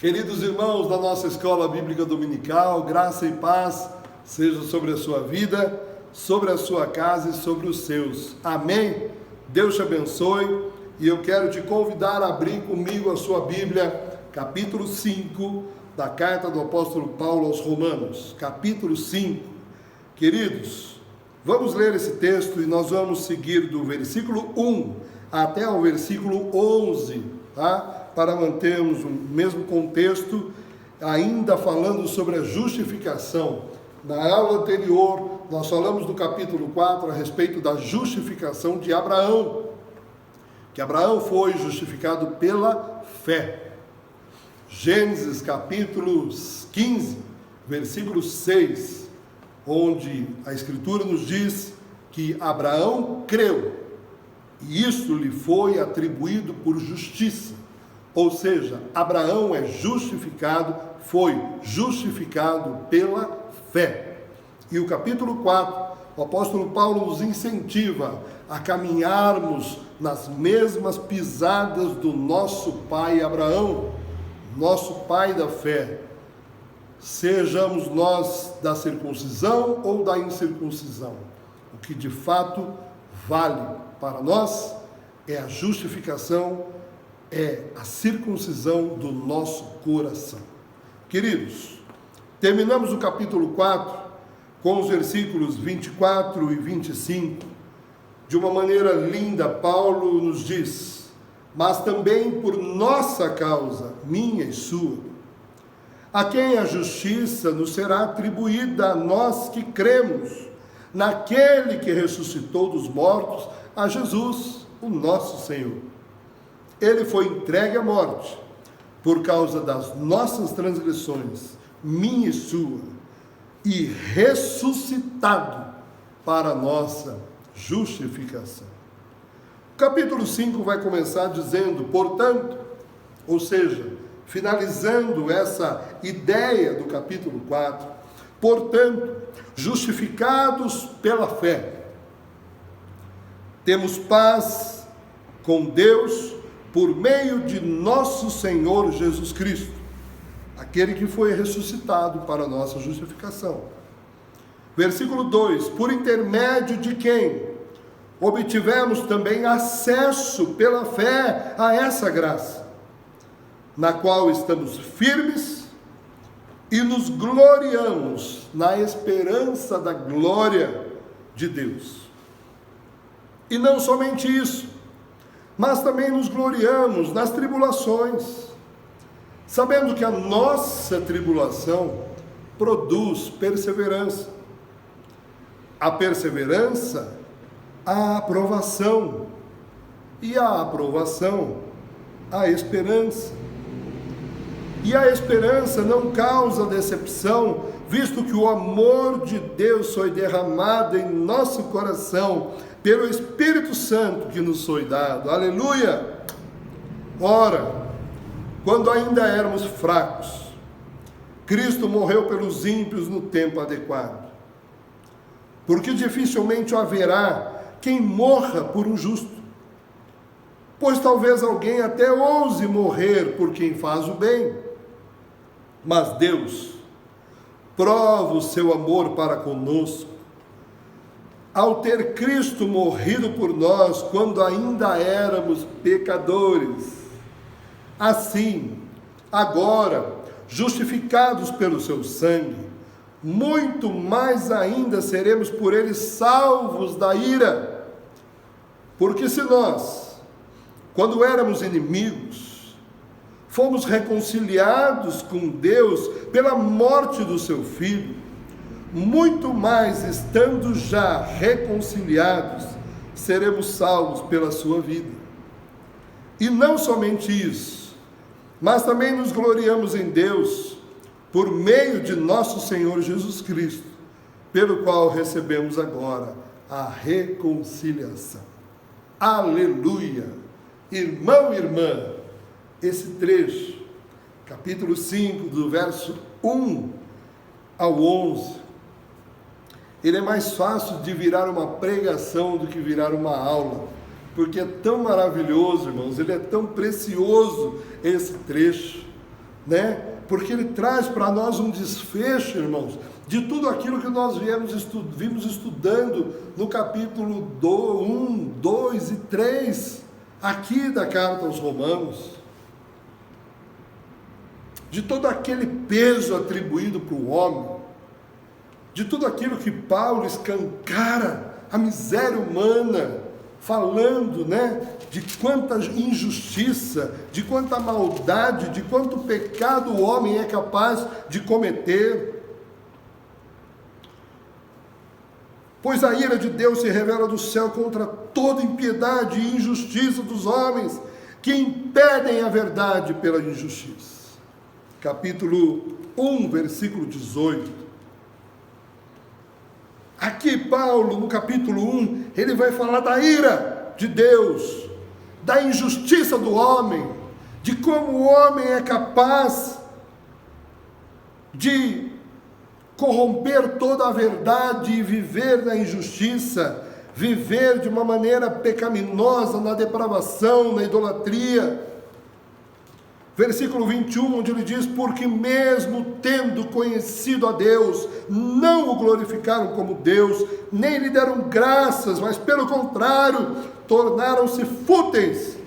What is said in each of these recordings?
Queridos irmãos da nossa Escola Bíblica Dominical, graça e paz seja sobre a sua vida, sobre a sua casa e sobre os seus. Amém? Deus te abençoe e eu quero te convidar a abrir comigo a sua Bíblia, capítulo 5 da carta do apóstolo Paulo aos Romanos. Capítulo 5. Queridos, vamos ler esse texto e nós vamos seguir do versículo 1 até o versículo 11, tá? Para mantermos o mesmo contexto, ainda falando sobre a justificação. Na aula anterior, nós falamos do capítulo 4 a respeito da justificação de Abraão, que Abraão foi justificado pela fé. Gênesis capítulo 15, versículo 6, onde a Escritura nos diz que Abraão creu, e isso lhe foi atribuído por justiça. Ou seja, Abraão é justificado, foi justificado pela fé. E o capítulo 4, o apóstolo Paulo nos incentiva a caminharmos nas mesmas pisadas do nosso pai Abraão, nosso pai da fé. Sejamos nós da circuncisão ou da incircuncisão. O que de fato vale para nós é a justificação, é a circuncisão do nosso coração. Queridos, terminamos o capítulo 4 com os versículos 24 e 25. De uma maneira linda, Paulo nos diz: mas também por nossa causa, minha e sua, a quem a justiça nos será atribuída a nós que cremos naquele que ressuscitou dos mortos, a Jesus, o nosso Senhor. Ele foi entregue à morte por causa das nossas transgressões, minha e sua, e ressuscitado para a nossa justificação. O capítulo 5 vai começar dizendo, portanto, ou seja, finalizando essa ideia do capítulo 4, portanto, justificados pela fé, temos paz com Deus por meio de nosso Senhor Jesus Cristo, aquele que foi ressuscitado para a nossa justificação. Versículo 2, por intermédio de quem obtivemos também acesso pela fé a essa graça, na qual estamos firmes e nos gloriamos na esperança da glória de Deus. E não somente isso, mas também nos gloriamos nas tribulações, sabendo que a nossa tribulação produz perseverança. A perseverança, a aprovação, e a aprovação, a esperança. E a esperança não causa decepção, visto que o amor de Deus foi derramado em nosso coração pelo Espírito Santo que nos foi dado. Aleluia! Ora, quando ainda éramos fracos, Cristo morreu pelos ímpios no tempo adequado. Porque dificilmente haverá quem morra por um justo. Pois talvez alguém até ouse morrer por quem faz o bem. Mas Deus prova o seu amor para conosco, ao ter Cristo morrido por nós quando ainda éramos pecadores. Assim, agora, justificados pelo seu sangue, muito mais ainda seremos por ele salvos da ira. Porque se nós, quando éramos inimigos, fomos reconciliados com Deus pela morte do seu Filho, muito mais, estando já reconciliados, seremos salvos pela sua vida. E não somente isso, mas também nos gloriamos em Deus, por meio de nosso Senhor Jesus Cristo, pelo qual recebemos agora a reconciliação. Aleluia! Irmão e irmã, esse trecho, capítulo 5, do verso 1 ao 11, ele é mais fácil de virar uma pregação do que virar uma aula, porque é tão maravilhoso, irmãos, ele é tão precioso esse trecho, né? Porque ele traz para nós um desfecho, irmãos, de tudo aquilo que nós vimos estudando no capítulo 1, 2 e 3, aqui da carta aos Romanos. De todo aquele peso atribuído para o homem, de tudo aquilo que Paulo escancara, a miséria humana, falando, né, de quanta injustiça, de quanta maldade, de quanto pecado o homem é capaz de cometer. Pois a ira de Deus se revela do céu contra toda impiedade e injustiça dos homens que impedem a verdade pela injustiça. Capítulo 1, versículo 18. Aqui Paulo, no capítulo 1, ele vai falar da ira de Deus, da injustiça do homem, de como o homem é capaz de corromper toda a verdade e viver na injustiça, viver de uma maneira pecaminosa, na depravação, na idolatria. Versículo 21, onde ele diz: porque mesmo tendo conhecido a Deus, não o glorificaram como Deus, nem lhe deram graças, mas pelo contrário, tornaram-se fúteis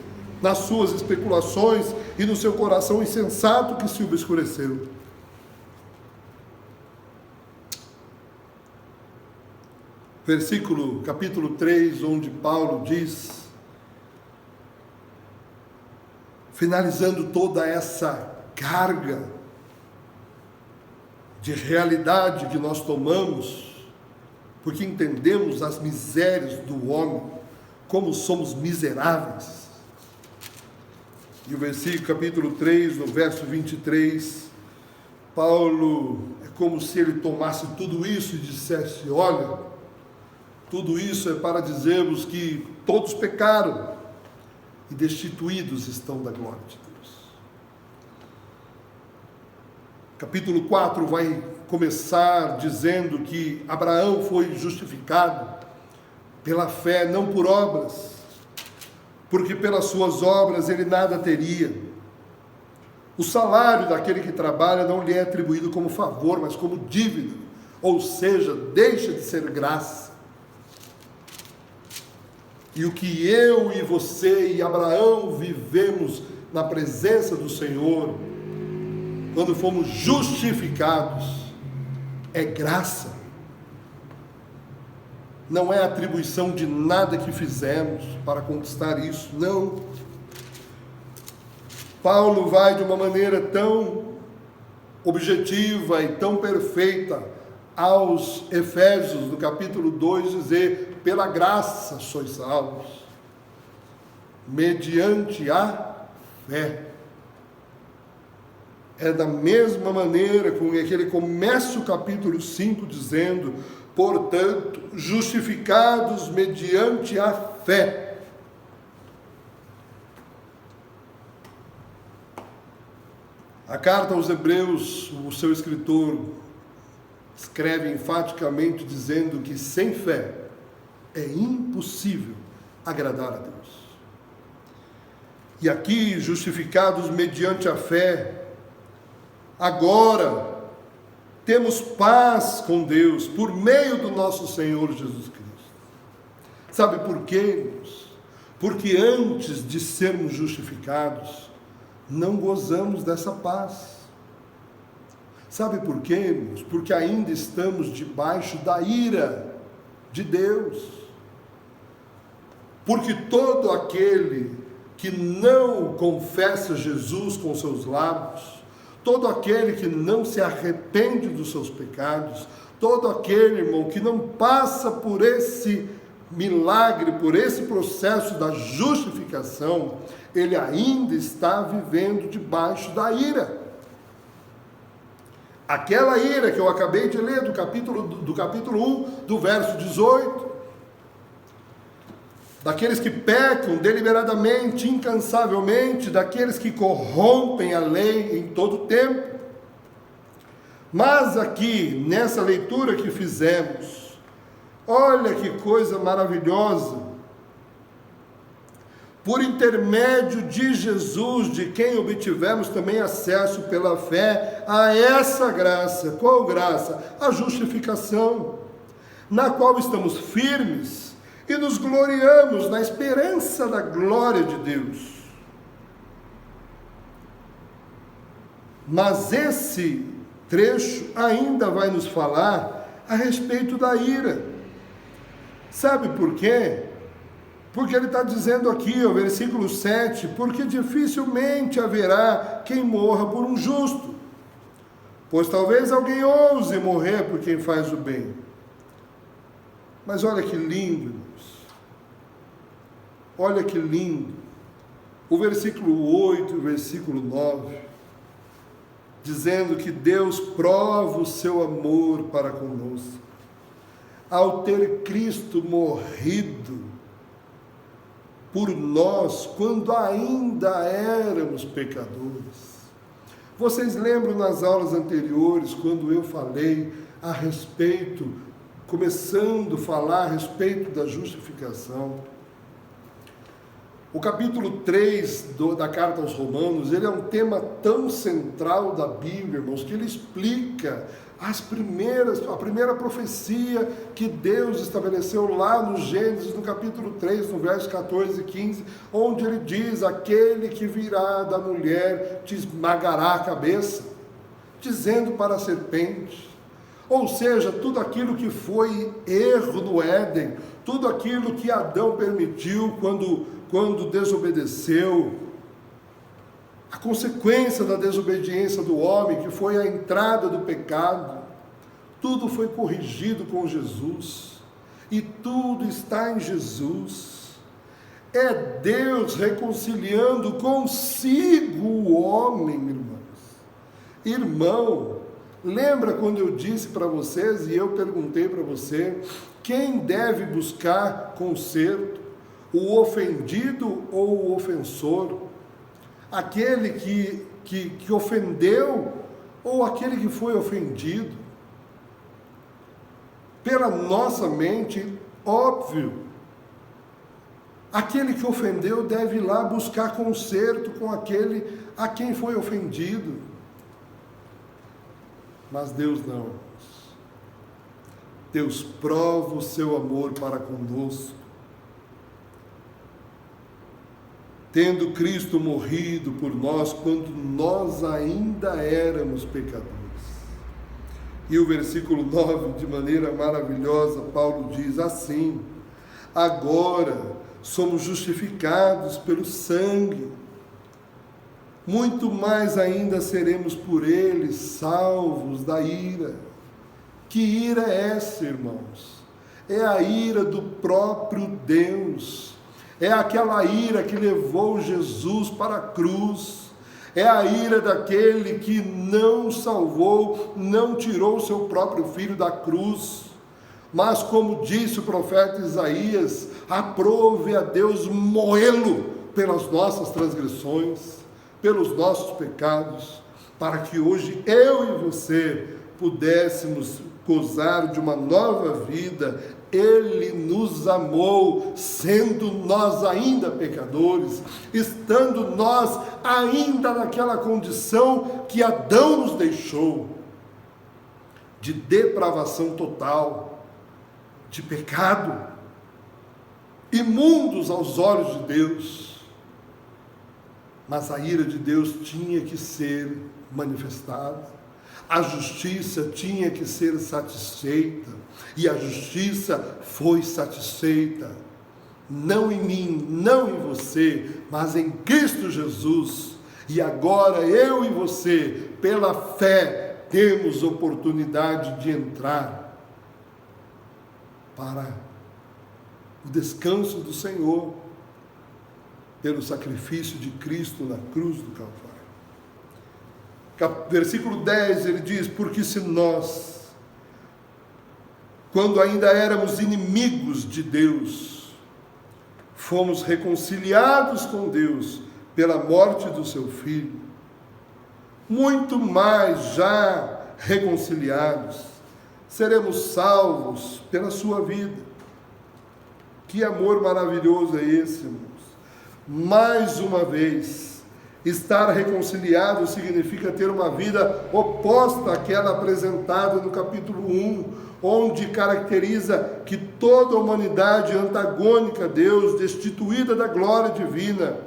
nas suas especulações e no seu coração insensato que se obscureceu. Capítulo 3, onde Paulo diz, finalizando toda essa carga de realidade que nós tomamos, porque entendemos as misérias do homem, como somos miseráveis. E o capítulo 3, no verso 23, Paulo, é como se ele tomasse tudo isso e dissesse: olha, tudo isso é para dizermos que todos pecaram e destituídos estão da glória de Deus. Capítulo 4 vai começar dizendo que Abraão foi justificado pela fé, não por obras, porque pelas suas obras ele nada teria. O salário daquele que trabalha não lhe é atribuído como favor, mas como dívida, ou seja, deixa de ser graça. E o que eu e você e Abraão vivemos na presença do Senhor, quando fomos justificados, é graça. Não é atribuição de nada que fizemos para conquistar isso, não. Paulo vai de uma maneira tão objetiva e tão perfeita aos Efésios, no capítulo 2, dizer: pela graça sois salvos, mediante a fé. É da mesma maneira com que ele começa o capítulo 5 dizendo: portanto, justificados mediante a fé. A carta aos Hebreus, o seu escritor escreve enfaticamente dizendo que sem fé é impossível agradar a Deus. E aqui, justificados mediante a fé, agora temos paz com Deus por meio do nosso Senhor Jesus Cristo. Sabe por quê, irmãos? Porque antes de sermos justificados, não gozamos dessa paz. Sabe por quê, irmãos? Porque ainda estamos debaixo da ira de Deus. Porque todo aquele que não confessa Jesus com seus lábios, todo aquele que não se arrepende dos seus pecados, todo aquele, irmão, que não passa por esse milagre, por esse processo da justificação, ele ainda está vivendo debaixo da ira. Aquela ira que eu acabei de ler do capítulo 1, do verso 18, daqueles que pecam deliberadamente, incansavelmente, daqueles que corrompem a lei em todo o tempo. Mas aqui, nessa leitura que fizemos, olha que coisa maravilhosa. por intermédio de Jesus, de quem obtivemos também acesso pela fé a essa graça. Qual graça? A justificação, na qual estamos firmes e nos gloriamos na esperança da glória de Deus. Mas esse trecho ainda vai nos falar a respeito da ira. Sabe por quê? Porque ele está dizendo aqui, o versículo 7, porque dificilmente haverá quem morra por um justo, pois talvez alguém ouse morrer por quem faz o bem. Mas olha que lindo, irmãos. Olha que lindo. O versículo 8 e o versículo 9, dizendo que Deus prova o seu amor para conosco, ao ter Cristo morrido por nós, quando ainda éramos pecadores. Vocês lembram nas aulas anteriores, quando eu falei a respeito, começando a falar a respeito da justificação? O capítulo 3 da carta aos Romanos, ele é um tema tão central da Bíblia, irmãos, que ele explica a primeira profecia que Deus estabeleceu lá no Gênesis, no capítulo 3, no verso 14 e 15, onde ele diz: aquele que virá da mulher te esmagará a cabeça, dizendo para a serpente. Ou seja, tudo aquilo que foi erro no Éden, tudo aquilo que Adão permitiu quando desobedeceu, a consequência da desobediência do homem, que foi a entrada do pecado, tudo foi corrigido com Jesus, e tudo está em Jesus. É Deus reconciliando consigo o homem, irmãos. Irmão, lembra quando eu disse para vocês, e eu perguntei para você, quem deve buscar conserto? O ofendido ou o ofensor? Aquele que ofendeu ou aquele que foi ofendido? Pela nossa mente, óbvio, aquele que ofendeu deve ir lá buscar conserto com aquele a quem foi ofendido. Mas Deus não. Deus prova o seu amor para conosco, tendo Cristo morrido por nós quando nós ainda éramos pecadores. E o versículo 9, de maneira maravilhosa, Paulo diz assim: agora somos justificados pelo sangue, muito mais ainda seremos por ele salvos da ira. Que ira é essa, irmãos? É a ira do próprio Deus. É aquela ira que levou Jesus para a cruz. É a ira daquele que não salvou, não tirou o seu próprio filho da cruz. Mas, como disse o profeta Isaías, aprove a Deus moê-lo pelas nossas transgressões, pelos nossos pecados, para que hoje eu e você pudéssemos gozar de uma nova vida. Ele nos amou, sendo nós ainda pecadores, estando nós ainda naquela condição que Adão nos deixou, de depravação total, de pecado, imundos aos olhos de Deus. Mas a ira de Deus tinha que ser manifestada, a justiça tinha que ser satisfeita, e a justiça foi satisfeita, não em mim, não em você, mas em Cristo Jesus. E agora eu e você, pela fé, temos oportunidade de entrar para o descanso do Senhor, pelo sacrifício de Cristo na cruz do Calvário. Versículo 10, ele diz: porque se nós, quando ainda éramos inimigos de Deus, fomos reconciliados com Deus pela morte do seu Filho, muito mais já reconciliados, seremos salvos pela sua vida. Que amor maravilhoso é esse, irmãos? Mais uma vez, estar reconciliado significa ter uma vida oposta àquela apresentada no capítulo 1, onde caracteriza que toda a humanidade é antagônica a Deus, destituída da glória divina.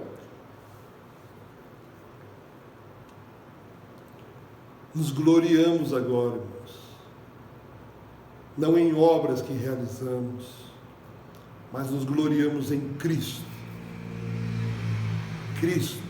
Nos gloriamos agora, irmãos, não em obras que realizamos, mas nos gloriamos em Cristo. Cristo,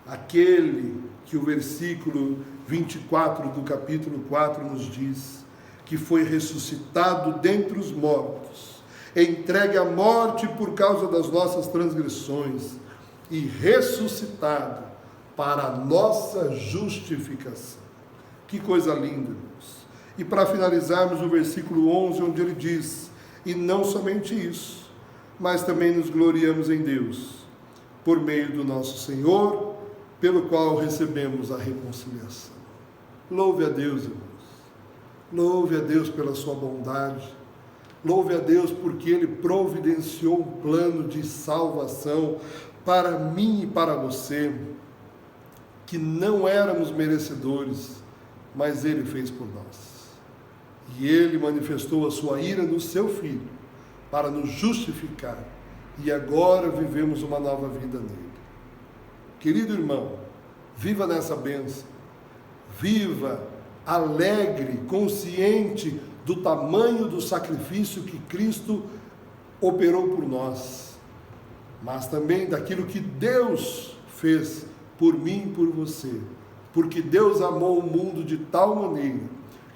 aquele que o versículo 24 do capítulo 4 nos diz, que foi ressuscitado dentre os mortos, entregue à morte por causa das nossas transgressões e ressuscitado para a nossa justificação. Que coisa linda, irmãos. E para finalizarmos o versículo 11, onde ele diz, e não somente isso, mas também nos gloriamos em Deus, por meio do nosso Senhor, pelo qual recebemos a reconciliação. Louve a Deus, irmãos. Louve a Deus pela sua bondade. Louve a Deus porque Ele providenciou um plano de salvação para mim e para você, que não éramos merecedores, mas Ele fez por nós. E Ele manifestou a sua ira no seu Filho, para nos justificar. E agora vivemos uma nova vida nele. Querido irmão, viva nessa bênção. Viva alegre, consciente do tamanho do sacrifício que Cristo operou por nós, mas também daquilo que Deus fez por mim e por você, porque Deus amou o mundo de tal maneira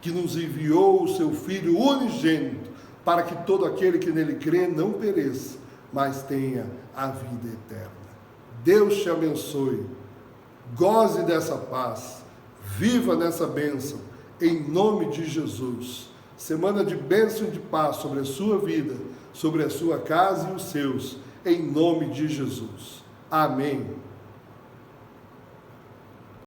que nos enviou o seu Filho unigênito, para que todo aquele que nele crê não pereça, mas tenha a vida eterna. Deus te abençoe, goze dessa paz, viva nessa bênção, em nome de Jesus. Semana de bênção e de paz sobre a sua vida, sobre a sua casa e os seus, em nome de Jesus. Amém.